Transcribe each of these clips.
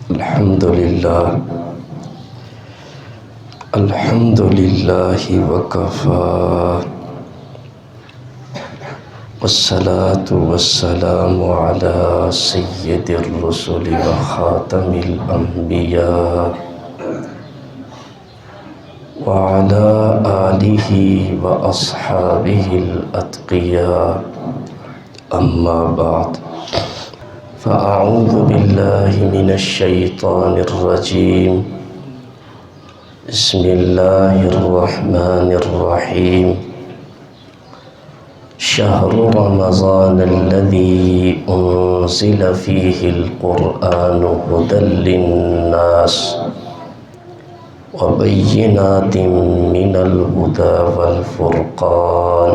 الحمد للہ وکفا والصلاة والسلام علی سید الرسل وخاتم الانبیاء وعلى آلہ واصحابہ الاتقیاء اما بعد فاعوذ باللہ من الشیطان الرجیم بسم اللہ الرحمن الرحیم شہر رمضان الذی انزل فیہ القرآن ھدی للناس وبینات من الہدی والفرقان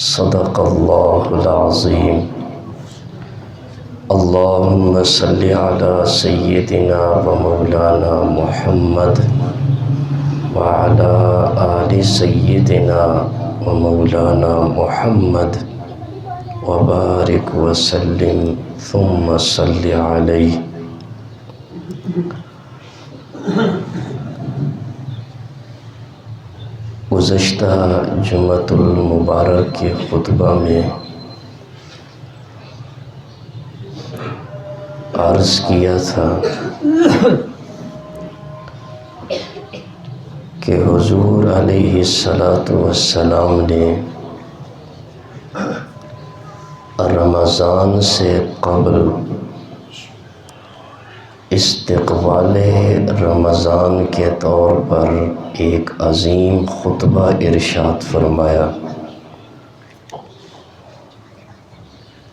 صدق اللہ العظیم اللہم صلی علی سیدنا و مولانا محمد وعلی آل سیدنا و مولانا محمد وبارک وسلم ثم صلی علیہ۔ گزشتہ جمعۃ المبارک کے خطبہ میں عرض کیا تھا کہ حضور علیہ السلام نے رمضان سے قبل استقبال رمضان کے طور پر ایک عظیم خطبہ ارشاد فرمایا،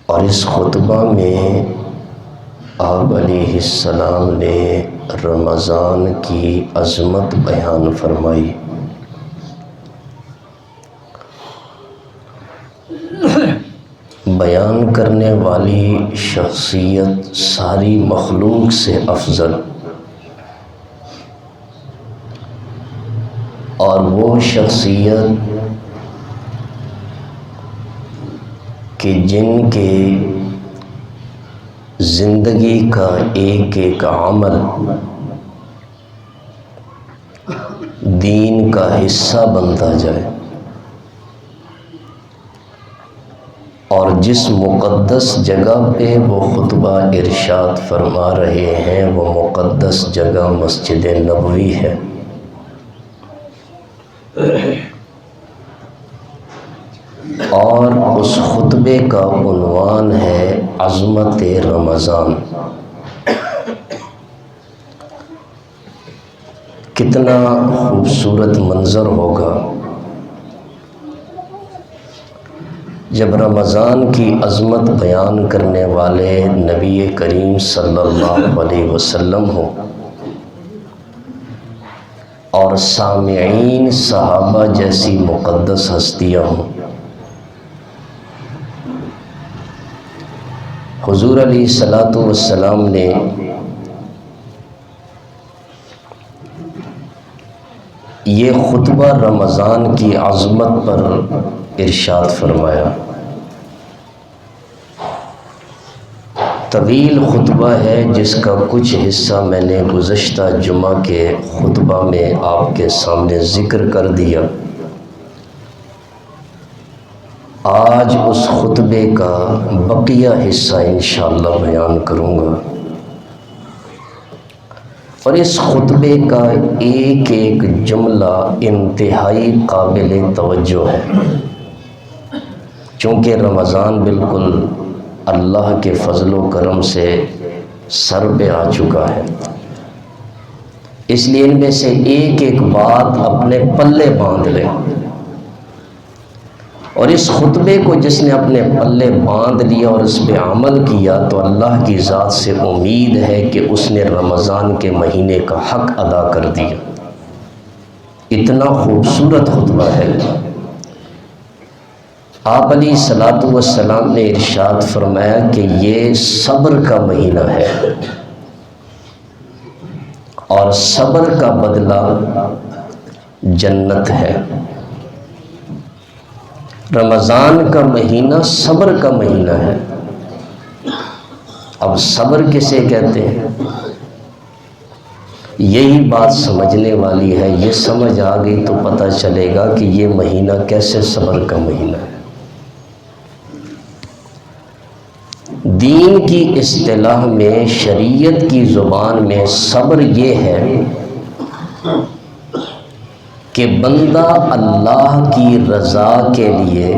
اور اس خطبہ میں آپ علیہ السلام نے رمضان کی عظمت بیان فرمائی۔ بیان کرنے والی شخصیت ساری مخلوق سے افضل، اور وہ شخصیت کہ جن کے زندگی کا ایک ایک عمل دین کا حصہ بنتا جائے، اور جس مقدس جگہ پہ وہ خطبہ ارشاد فرما رہے ہیں وہ مقدس جگہ مسجد نبوی ہے۔ اور اس خطبے کا عنوان ہے عظمت رمضان۔ کتنا خوبصورت منظر ہوگا جب رمضان کی عظمت بیان کرنے والے نبی کریم صلی اللہ علیہ وسلم ہو اور سامعین صحابہ جیسی مقدس ہستیاں ہوں۔ حضور علیہ السلام نے یہ خطبہ رمضان کی عظمت پر ارشاد فرمایا۔ طویل خطبہ ہے جس کا کچھ حصہ میں نے گزشتہ جمعہ کے خطبہ میں آپ کے سامنے ذکر کر دیا۔ آج اس خطبے کا بقیہ حصہ انشاءاللہ بیان کروں گا، اور اس خطبے کا ایک ایک جملہ انتہائی قابل توجہ ہے، چونکہ رمضان بالکل اللہ کے فضل و کرم سے سر پہ آ چکا ہے، اس لیے ان میں سے ایک ایک بات اپنے پلے باندھ لیں، اور اس خطبے کو جس نے اپنے پلے باندھ لیا اور اس پہ عمل کیا تو اللہ کی ذات سے امید ہے کہ اس نے رمضان کے مہینے کا حق ادا کر دیا۔ اتنا خوبصورت خطبہ ہے۔ آپ علیہ السلام نے ارشاد فرمایا کہ یہ صبر کا مہینہ ہے، اور صبر کا بدلہ جنت ہے۔ رمضان کا مہینہ صبر کا مہینہ ہے، اب صبر کسے کہتے ہیں؟ یہی بات سمجھنے والی ہے، یہ سمجھ آ گئی تو پتہ چلے گا کہ یہ مہینہ کیسے صبر کا مہینہ ہے۔ دین کی اصطلاح میں، شریعت کی زبان میں صبر یہ ہے کہ بندہ اللہ کی رضا کے لیے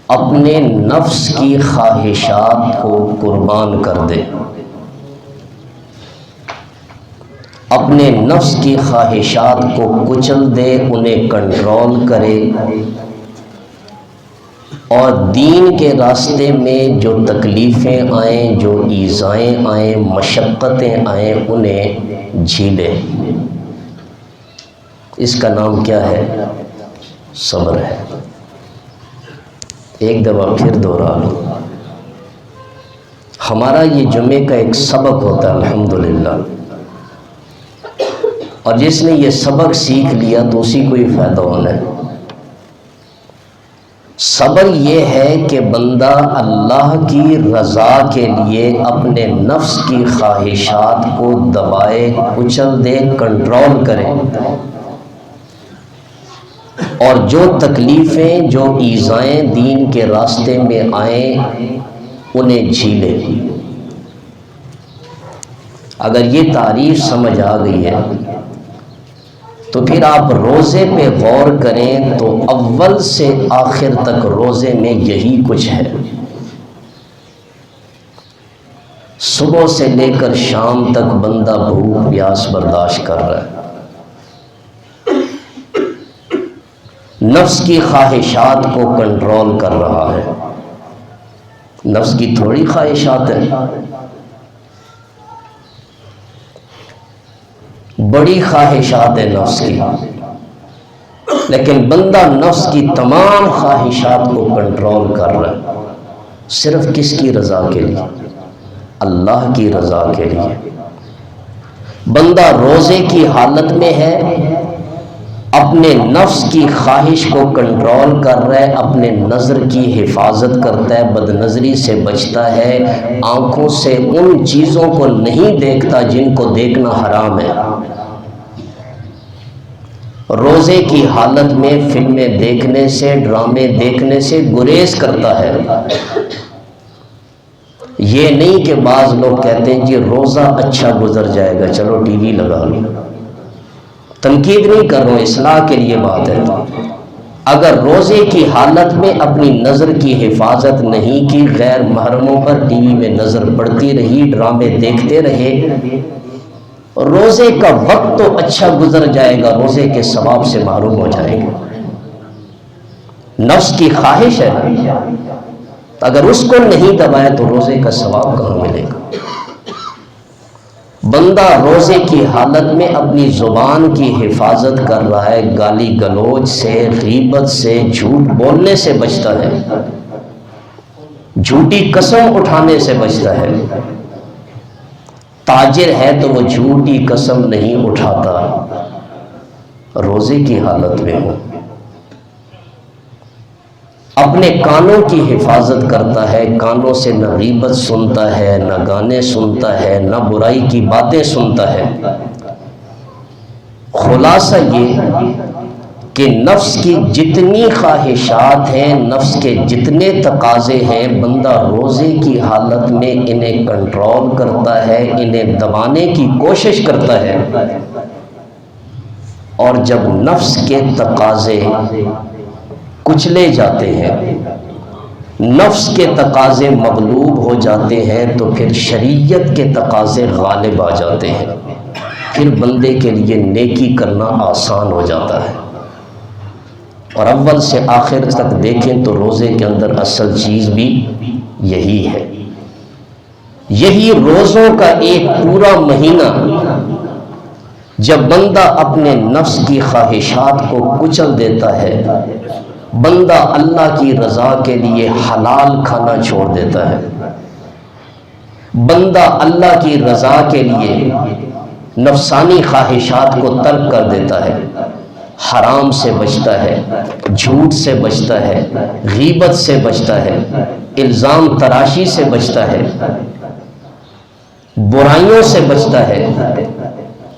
اپنے نفس کی خواہشات کو قربان کر دے، اپنے نفس کی خواہشات کو کچل دے، انہیں کنٹرول کرے، اور دین کے راستے میں جو تکلیفیں آئیں، جو ایذائیں آئیں، مشقتیں آئیں، انہیں جھیلے۔ اس کا نام کیا ہے؟ صبر ہے۔ ایک دفعہ پھر دوہرا لوں، ہمارا یہ جمعے کا ایک سبق ہوتا ہے الحمدللہ، اور جس نے یہ سبق سیکھ لیا تو اسی کو ہی فائدہ ہونا ہے۔ صبر یہ ہے کہ بندہ اللہ کی رضا کے لیے اپنے نفس کی خواہشات کو دبائے، کچل دے، کنٹرول کرے، اور جو تکلیفیں، جو ایذائیں دین کے راستے میں آئیں انہیں جھیلے۔ اگر یہ تعریف سمجھ آ گئی ہے تو پھر آپ روزے پہ غور کریں تو اول سے آخر تک روزے میں یہی کچھ ہے۔ صبح سے لے کر شام تک بندہ بھوک پیاس برداشت کر رہا ہے، نفس کی خواہشات کو کنٹرول کر رہا ہے۔ نفس کی تھوڑی خواہشات ہیں، بڑی خواہشات ہیں نفس کی، لیکن بندہ نفس کی تمام خواہشات کو کنٹرول کر رہا ہے، صرف کس کی رضا کے لیے؟ اللہ کی رضا کے لیے۔ بندہ روزے کی حالت میں ہے، اپنے نفس کی خواہش کو کنٹرول کر رہا ہے، اپنے نظر کی حفاظت کرتا ہے، بد نظری سے بچتا ہے، آنکھوں سے ان چیزوں کو نہیں دیکھتا جن کو دیکھنا حرام ہے۔ روزے کی حالت میں فلمیں دیکھنے سے، ڈرامے دیکھنے سے گریز کرتا ہے۔ یہ نہیں کہ بعض لوگ کہتے ہیں جی روزہ اچھا گزر جائے گا، چلو ٹی وی لگا لو۔ تنقید نہیں کر رہا ہوں، اصلاح کے لیے بات ہے۔ اگر روزے کی حالت میں اپنی نظر کی حفاظت نہیں کی، غیر محرموں پر ٹی وی میں نظر پڑتی رہی، ڈرامے دیکھتے رہے، روزے کا وقت تو اچھا گزر جائے گا، روزے کے ثواب سے محروم ہو جائیں گے۔ نفس کی خواہش ہے، اگر اس کو نہیں دبایا تو روزے کا ثواب کہاں ملے گا؟ بندہ روزے کی حالت میں اپنی زبان کی حفاظت کر رہا ہے، گالی گلوچ سے، غیبت سے، جھوٹ بولنے سے بچتا ہے، جھوٹی قسم اٹھانے سے بچتا ہے۔ تاجر ہے تو وہ جھوٹی قسم نہیں اٹھاتا، روزے کی حالت میں ہو۔ اپنے کانوں کی حفاظت کرتا ہے، کانوں سے نہ غیبت سنتا ہے، نہ گانے سنتا ہے، نہ برائی کی باتیں سنتا ہے۔ خلاصہ یہ کہ نفس کی جتنی خواہشات ہیں، نفس کے جتنے تقاضے ہیں، بندہ روزے کی حالت میں انہیں کنٹرول کرتا ہے، انہیں دبانے کی کوشش کرتا ہے، اور جب نفس کے تقاضے کچلے جاتے ہیں، نفس کے تقاضے مغلوب ہو جاتے ہیں، تو پھر شریعت کے تقاضے غالب آ جاتے ہیں، پھر بندے کے لیے نیکی کرنا آسان ہو جاتا ہے۔ اور اول سے آخر تک دیکھیں تو روزے کے اندر اصل چیز بھی یہی ہے۔ یہی روزوں کا ایک پورا مہینہ جب بندہ اپنے نفس کی خواہشات کو کچل دیتا ہے، بندہ اللہ کی رضا کے لیے حلال کھانا چھوڑ دیتا ہے، بندہ اللہ کی رضا کے لیے نفسانی خواہشات کو ترک کر دیتا ہے، حرام سے بچتا ہے، جھوٹ سے بچتا ہے، غیبت سے بچتا ہے، الزام تراشی سے بچتا ہے، برائیوں سے بچتا ہے،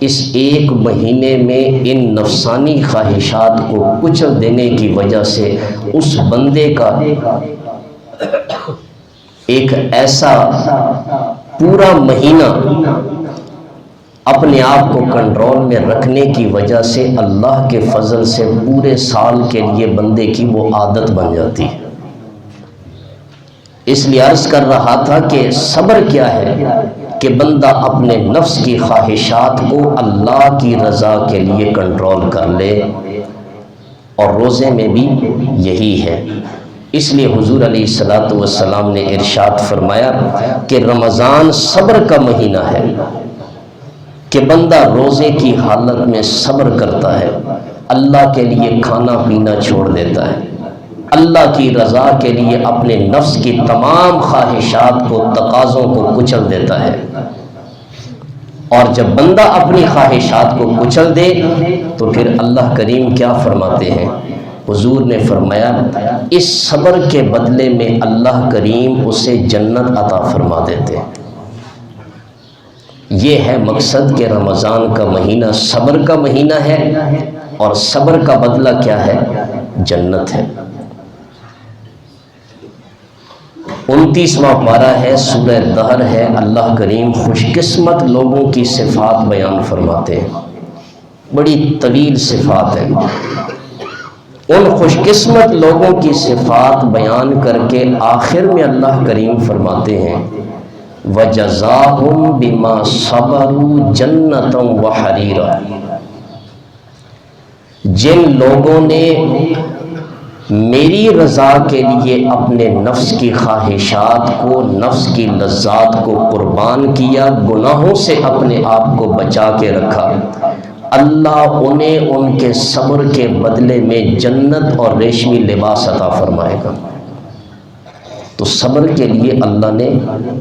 اس ایک مہینے میں ان نفسانی خواہشات کو کچل دینے کی وجہ سے اس بندے کا ایک ایسا پورا مہینہ اپنے آپ کو کنٹرول میں رکھنے کی وجہ سے اللہ کے فضل سے پورے سال کے لیے بندے کی وہ عادت بن جاتی ہے۔ اس لیے عرض کر رہا تھا کہ صبر کیا ہے کہ بندہ اپنے نفس کی خواہشات کو اللہ کی رضا کے لیے کنٹرول کر لے، اور روزے میں بھی یہی ہے۔ اس لیے حضور علیہ الصلوۃ والسلام نے ارشاد فرمایا کہ رمضان صبر کا مہینہ ہے، کہ بندہ روزے کی حالت میں صبر کرتا ہے، اللہ کے لیے کھانا پینا چھوڑ دیتا ہے، اللہ کی رضا کے لیے اپنے نفس کی تمام خواہشات کو، تقاضوں کو کچل دیتا ہے۔ اور جب بندہ اپنی خواہشات کو کچل دے تو پھر اللہ کریم کیا فرماتے ہیں؟ حضور نے فرمایا اس صبر کے بدلے میں اللہ کریم اسے جنت عطا فرما دیتے ہیں۔ یہ ہے مقصد کہ رمضان کا مہینہ صبر کا مہینہ ہے، اور صبر کا بدلہ کیا ہے؟ جنت ہے۔ 29واں پارہ ہے، سورہ دہر ہے۔ اللہ کریم خوش قسمت لوگوں کی صفات بیان فرماتے ہیں، بڑی طویل صفات ہیں۔ ان خوش قسمت لوگوں کی صفات بیان کر کے آخر میں اللہ کریم فرماتے ہیں وَجَزَاهُمْ بِمَا صَبَرُوا جَنَّةً وَحَرِيرًا۔ جن لوگوں نے میری رضا کے لیے اپنے نفس کی خواہشات کو، نفس کی لذات کو قربان کیا، گناہوں سے اپنے آپ کو بچا کے رکھا، اللہ انہیں ان کے صبر کے بدلے میں جنت اور ریشمی لباس عطا فرمائے گا۔ تو صبر کے لیے اللہ نے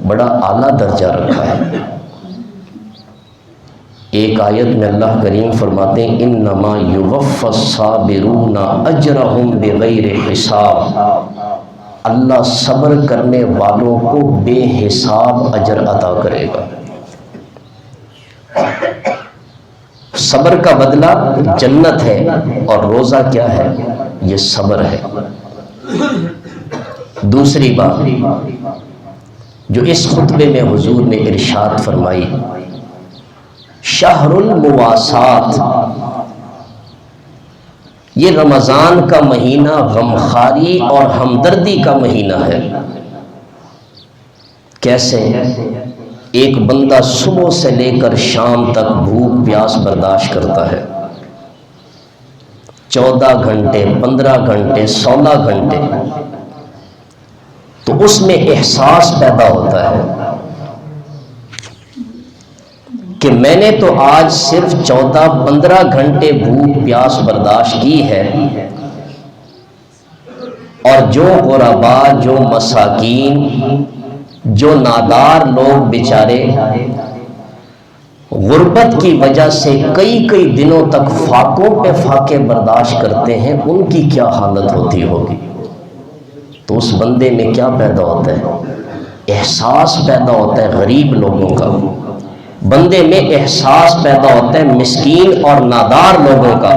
بڑا اعلیٰ درجہ رکھا ہے۔ ایک آیت میں اللہ کریم فرماتے ہیں انما یوفی الصابرون اجرہم بغیر حساب، اللہ صبر کرنے والوں کو بے حساب اجر عطا کرے گا۔ صبر کا بدلہ جنت ہے، اور روزہ کیا ہے؟ یہ صبر ہے۔ دوسری بات جو اس خطبے میں حضور نے ارشاد فرمائی، شہر المواسات، یہ رمضان کا مہینہ غمخواری اور ہمدردی کا مہینہ ہے۔ کیسے؟ ایک بندہ صبح سے لے کر شام تک بھوک پیاس برداشت کرتا ہے، 14 گھنٹے، 15 گھنٹے، 16 گھنٹے، تو اس میں احساس پیدا ہوتا ہے کہ میں نے تو آج صرف 14-15 گھنٹے بھوک پیاس برداشت کی ہے، اور جو غربا، جو مساکین، جو نادار لوگ بیچارے غربت کی وجہ سے کئی دنوں تک فاقوں پہ فاقے برداشت کرتے ہیں، ان کی کیا حالت ہوتی ہوگی؟ تو اس بندے میں کیا پیدا ہوتا ہے؟ احساس پیدا ہوتا ہے غریب لوگوں کا، بندے میں احساس پیدا ہوتا ہے مسکین اور نادار لوگوں کا۔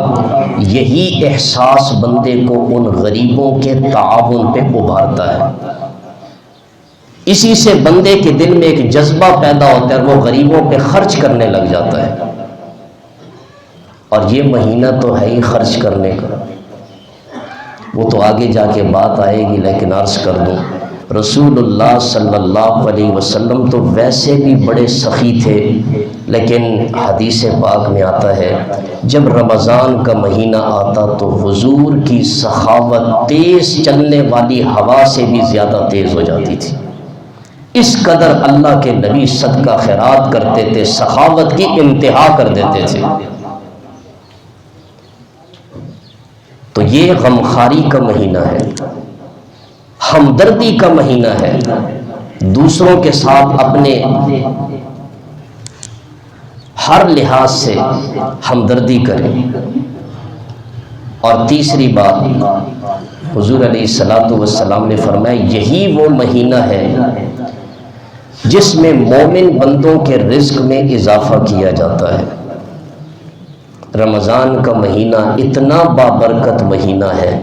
یہی احساس بندے کو ان غریبوں کے تعاون پہ ابھارتا ہے، اسی سے بندے کے دل میں ایک جذبہ پیدا ہوتا ہے، وہ غریبوں پہ خرچ کرنے لگ جاتا ہے۔ اور یہ مہینہ تو ہے ہی خرچ کرنے کا، وہ تو آگے جا کے بات آئے گی، لیکن عرض کر دوں رسول اللہ صلی اللہ علیہ وسلم تو ویسے بھی بڑے سخی تھے، لیکن حدیث پاک میں آتا ہے جب رمضان کا مہینہ آتا تو حضور کی سخاوت تیز چلنے والی ہوا سے بھی زیادہ تیز ہو جاتی تھی۔ اس قدر اللہ کے نبی صدقہ خیرات کرتے تھے، سخاوت کی انتہا کر دیتے تھے۔ تو یہ غمخواری کا مہینہ ہے، ہمدردی کا مہینہ ہے، دوسروں کے ساتھ اپنے ہر لحاظ سے ہمدردی کریں۔ اور تیسری بات، حضور علیہ الصلوۃ والسلام نے فرمایا یہی وہ مہینہ ہے جس میں مومن بندوں کے رزق میں اضافہ کیا جاتا ہے۔ رمضان کا مہینہ اتنا بابرکت مہینہ ہے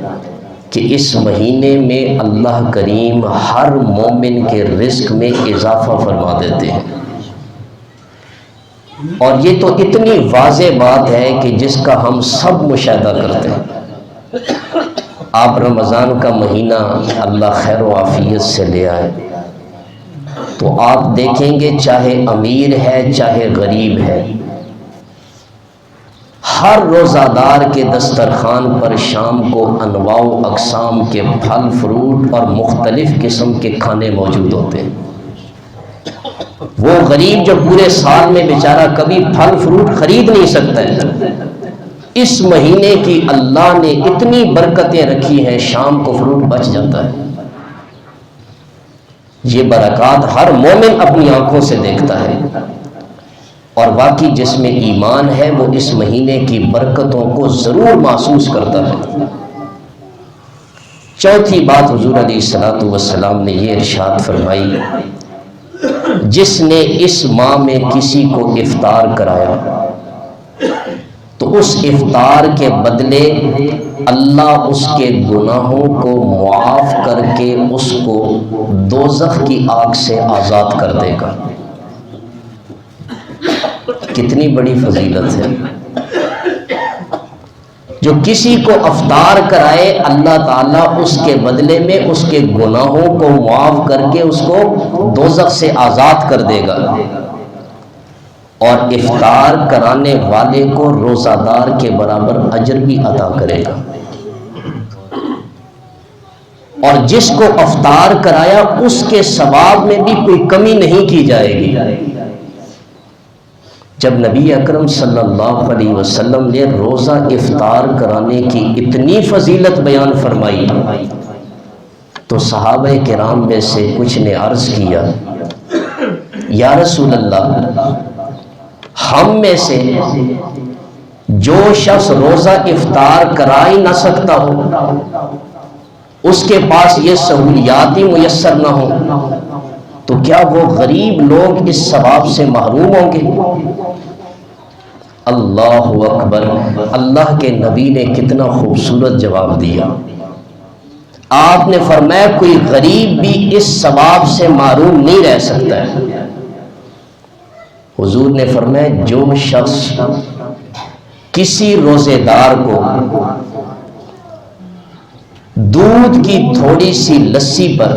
کہ اس مہینے میں اللہ کریم ہر مومن کے رزق میں اضافہ فرما دیتے ہیں، اور یہ تو اتنی واضح بات ہے کہ جس کا ہم سب مشاہدہ کرتے ہیں۔ آپ رمضان کا مہینہ اللہ خیر و عافیت سے لے آئے تو آپ دیکھیں گے چاہے امیر ہے چاہے غریب ہے، ہر روزہ دار کے دسترخوان پر شام کو انواع و اقسام کے پھل فروٹ اور مختلف قسم کے کھانے موجود ہوتے ہیں۔ وہ غریب جو پورے سال میں بیچارہ کبھی پھل فروٹ خرید نہیں سکتا ہے، اس مہینے کی اللہ نے اتنی برکتیں رکھی ہیں، شام کو فروٹ بچ جاتا ہے۔ یہ برکات ہر مومن اپنی آنکھوں سے دیکھتا ہے، اور واقعی جس میں ایمان ہے وہ اس مہینے کی برکتوں کو ضرور محسوس کرتا ہے۔ چوتھی بات حضور علیہ الصلوۃ والسلام نے یہ ارشاد فرمائی، جس نے اس ماہ میں کسی کو افطار کرایا تو اس افطار کے بدلے اللہ اس کے گناہوں کو معاف کر کے اس کو دوزخ کی آگ سے آزاد کر دے گا۔ کتنی بڑی فضیلت ہے۔ جو کسی کو افطار کرائے اللہ تعالیٰ اس کے بدلے میں اس کے گناہوں کو معاف کر کے اس کو دوزخ سے آزاد کر دے گا، اور افطار کرانے والے کو روزہ دار کے برابر اجر بھی عطا کرے گا، اور جس کو افطار کرایا اس کے ثواب میں بھی کوئی کمی نہیں کی جائے گی۔ جب نبی اکرم صلی اللہ علیہ وسلم نے روزہ افطار کرانے کی اتنی فضیلت بیان فرمائی تو صحابہ کرام میں سے کچھ نے عرض کیا، یا رسول اللہ، ہم میں سے جو شخص روزہ افطار کرا ہی نہ سکتا ہو، اس کے پاس یہ سہولیات ہی میسر نہ ہو، تو کیا وہ غریب لوگ اس ثواب سے محروم ہوں گے؟ اللہ اکبر! اللہ کے نبی نے کتنا خوبصورت جواب دیا۔ آپ نے فرمایا کوئی غریب بھی اس ثواب سے محروم نہیں رہ سکتا ہے۔ حضور نے فرمایا جو شخص کسی روزے دار کو دودھ کی تھوڑی سی لسی پر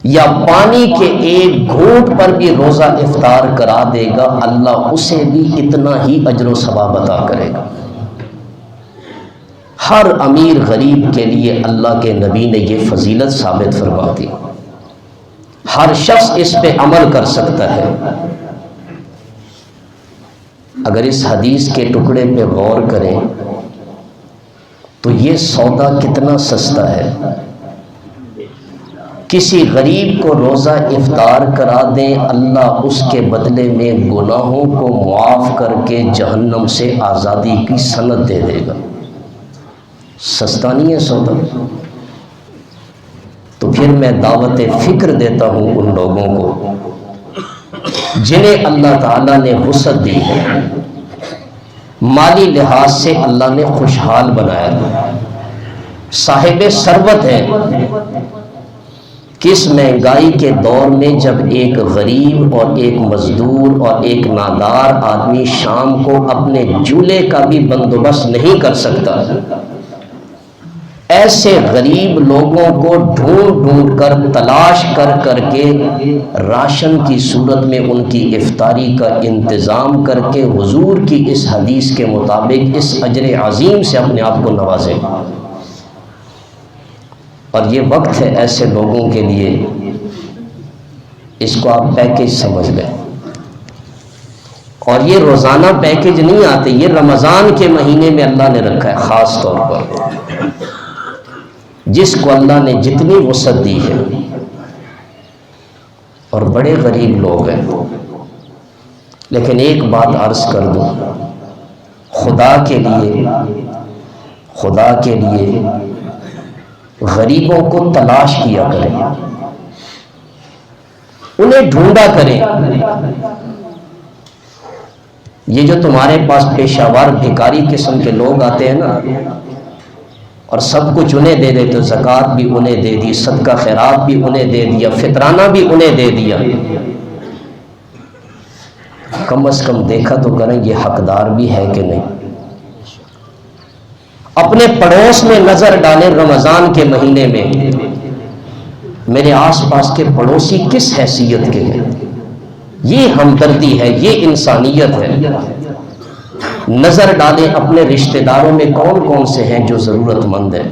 یا پانی کے ایک گھونٹ پر بھی روزہ افطار کرا دے گا، اللہ اسے بھی اتنا ہی اجر و ثواب عطا کرے گا۔ ہر امیر غریب کے لیے اللہ کے نبی نے یہ فضیلت ثابت فرما دی، ہر شخص اس پہ عمل کر سکتا ہے۔ اگر اس حدیث کے ٹکڑے پہ غور کریں تو یہ سودا کتنا سستا ہے۔ کسی غریب کو روزہ افطار کرا دیں، اللہ اس کے بدلے میں گناہوں کو معاف کر کے جہنم سے آزادی کی سند دے دے گا۔ سستا نہیں ہے سودا؟ تو پھر میں دعوت فکر دیتا ہوں ان لوگوں کو جنہیں اللہ تعالیٰ نے وسعت دی ہے، مالی لحاظ سے اللہ نے خوشحال بنایا، صاحب ثروت ہے، کس مہنگائی کے دور میں جب ایک غریب اور ایک مزدور اور ایک نادار آدمی شام کو اپنے جولے کا بھی بندوبست نہیں کر سکتا، ایسے غریب لوگوں کو ڈھونڈ ڈھونڈ کر تلاش کر کر کے راشن کی صورت میں ان کی افطاری کا انتظام کر کے حضور کی اس حدیث کے مطابق اس اجر عظیم سے اپنے آپ کو نوازیں۔ اور یہ وقت ہے ایسے لوگوں کے لیے، اس کو آپ پیکیج سمجھ لیں، اور یہ روزانہ پیکیج نہیں آتے، یہ رمضان کے مہینے میں اللہ نے رکھا ہے خاص طور پر، جس کو اللہ نے جتنی وسعت دی ہے۔ اور بڑے غریب لوگ ہیں، لیکن ایک بات عرض کر دوں، خدا کے لیے خدا کے لیے غریبوں کو تلاش کیا کریں، انہیں ڈھونڈا کریں۔ یہ جو تمہارے پاس پیشہ ور بھکاری قسم کے لوگ آتے ہیں نا، اور سب کچھ انہیں دے دے، تو زکوٰۃ بھی انہیں دے دی، صدقہ خیرات بھی انہیں دے دیا، فطرانہ بھی انہیں دے دیا، کم از کم دیکھا تو کریں یہ حقدار بھی ہے کہ نہیں۔ اپنے پڑوس میں نظر ڈالیں، رمضان کے مہینے میں میرے آس پاس کے پڑوسی کس حیثیت کے ہیں، یہ ہمدردی ہے، یہ انسانیت ہے۔ نظر ڈالیں اپنے رشتہ داروں میں کون کون سے ہیں جو ضرورت مند ہیں،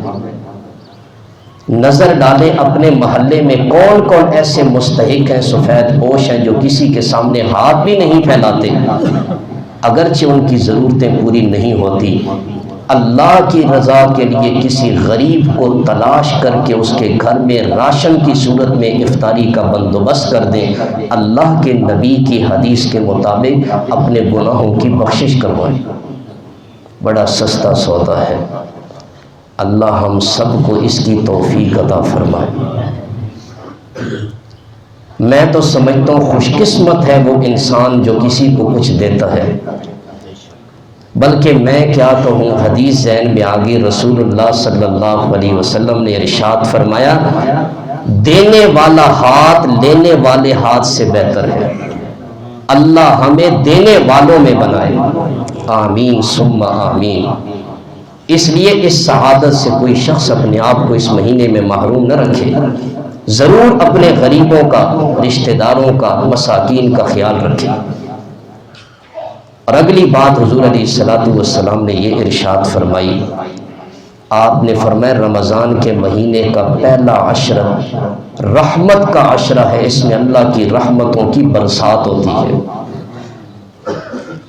نظر ڈالیں اپنے محلے میں کون کون ایسے مستحق ہیں، سفید پوش ہیں، جو کسی کے سامنے ہاتھ بھی نہیں پھیلاتے، اگرچہ ان کی ضرورتیں پوری نہیں ہوتی۔ اللہ کی رضا کے لیے کسی غریب کو تلاش کر کے اس کے گھر میں راشن کی صورت میں افطاری کا بندوبست کر دیں، اللہ کے نبی کی حدیث کے مطابق اپنے گناہوں کی بخشش کروائیں۔ بڑا سستا سودا ہے، اللہ ہم سب کو اس کی توفیق عطا فرمائے۔ میں تو سمجھتا ہوں خوش قسمت ہے وہ انسان جو کسی کو کچھ دیتا ہے، بلکہ میں کیا کہوں، حدیث ذہن میں آگے، رسول اللہ صلی اللہ علیہ وسلم نے ارشاد فرمایا، دینے والا ہاتھ لینے والے ہاتھ سے بہتر ہے، اللہ ہمیں دینے والوں میں بنائے، آمین ثم آمین۔ اس لیے اس سعادت سے کوئی شخص اپنے آپ کو اس مہینے میں محروم نہ رکھے، ضرور اپنے غریبوں کا، رشتہ داروں کا، مساکین کا خیال رکھے۔ اور اگلی بات حضور علیہ السلام نے یہ ارشاد فرمائی، آپ نے فرمایا رمضان کے مہینے کا پہلا عشرہ رحمت کا عشرہ ہے، اس میں اللہ کی رحمتوں کی برسات ہوتی ہے،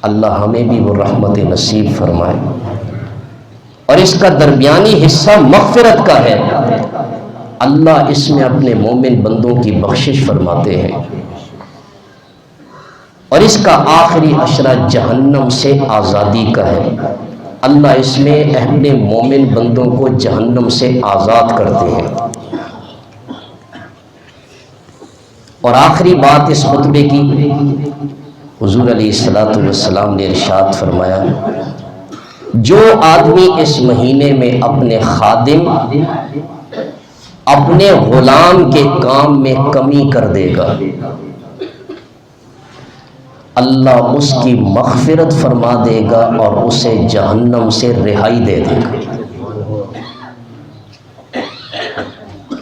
اللہ ہمیں بھی وہ رحمت نصیب فرمائے۔ اور اس کا درمیانی حصہ مغفرت کا ہے، اللہ اس میں اپنے مومن بندوں کی بخشش فرماتے ہیں۔ اور اس کا آخری عشرہ جہنم سے آزادی کا ہے، اللہ اس میں اپنے مومن بندوں کو جہنم سے آزاد کرتے ہیں۔ اور آخری بات اس خطبے کی، حضور علیہ السلام نے ارشاد فرمایا، جو آدمی اس مہینے میں اپنے خادم، اپنے غلام کے کام میں کمی کر دے گا، اللہ اس کی مغفرت فرما دے گا اور اسے جہنم سے رہائی دے دے گا۔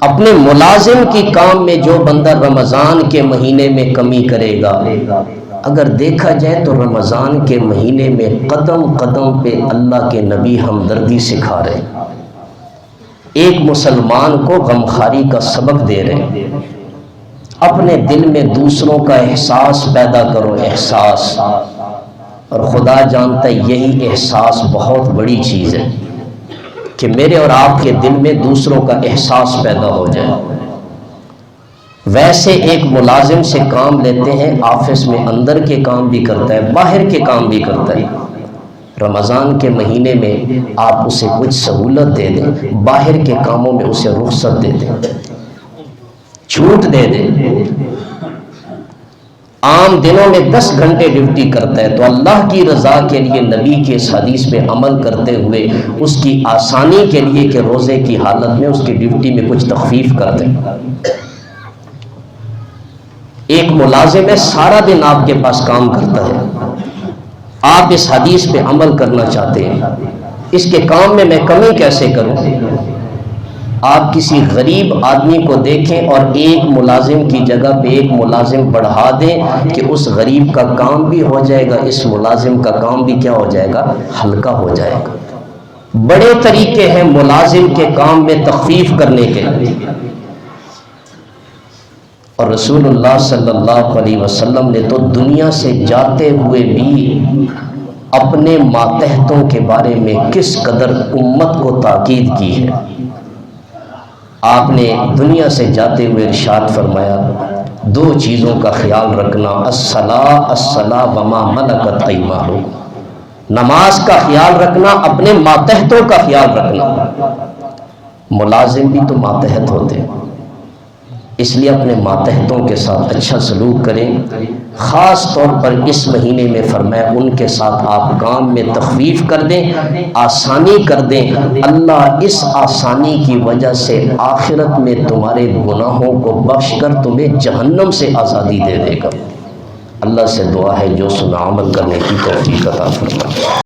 اپنے ملازم کی کام میں جو بندہ رمضان کے مہینے میں کمی کرے گا، اگر دیکھا جائے تو رمضان کے مہینے میں قدم قدم پہ اللہ کے نبی ہمدردی سکھا رہے، ایک مسلمان کو غمخواری کا سبق دے رہے، اپنے دل میں دوسروں کا احساس پیدا کرو، احساس، اور خدا جانتا ہے یہی احساس بہت بڑی چیز ہے کہ میرے اور آپ کے دل میں دوسروں کا احساس پیدا ہو جائے۔ ویسے ایک ملازم سے کام لیتے ہیں، آفس میں اندر کے کام بھی کرتا ہے، باہر کے کام بھی کرتا ہے، رمضان کے مہینے میں آپ اسے کچھ سہولت دے دیں، باہر کے کاموں میں اسے رخصت دے دیں، چھوٹ دے دیں۔ عام دنوں میں 10 گھنٹے ڈیوٹی کرتا ہے، تو اللہ کی رضا کے لیے نبی کے اس حدیث پہ عمل کرتے ہوئے اس کی آسانی کے لیے کہ روزے کی حالت میں اس کی ڈیوٹی میں کچھ تخفیف کر دیں۔ ایک ملازم ہے، سارا دن آپ کے پاس کام کرتا ہے، آپ اس حدیث پہ عمل کرنا چاہتے ہیں، اس کے کام میں کمی کیسے کروں؟ آپ کسی غریب آدمی کو دیکھیں اور ایک ملازم کی جگہ پہ ایک ملازم بڑھا دیں کہ اس غریب کا کام بھی ہو جائے گا، اس ملازم کا کام بھی کیا ہو جائے گا؟ ہلکا ہو جائے گا۔ بڑے طریقے ہیں ملازم کے کام میں تخفیف کرنے کے، اور رسول اللہ صلی اللہ علیہ وسلم نے تو دنیا سے جاتے ہوئے بھی اپنے ماتحتوں کے بارے میں کس قدر امت کو تاکید کی ہے۔ آپ نے دنیا سے جاتے ہوئے ارشاد فرمایا، 2 چیزوں کا خیال رکھنا، الصلاۃ وما ملکت ایمانکم، نماز کا خیال رکھنا، اپنے ماتحتوں کا خیال رکھنا۔ ملازم بھی تو ماتحت ہوتے ہیں، اس لیے اپنے ماتحتوں کے ساتھ اچھا سلوک کریں۔ خاص طور پر اس مہینے میں فرمایا ان کے ساتھ آپ کام میں تخفیف کر دیں، آسانی کر دیں۔ اللہ اس آسانی کی وجہ سے آخرت میں تمہارے گناہوں کو بخش کر تمہیں جہنم سے آزادی دے دے گا۔ اللہ سے دعا ہے جو سنا عمل کرنے کی توفیق عطا فرمائے۔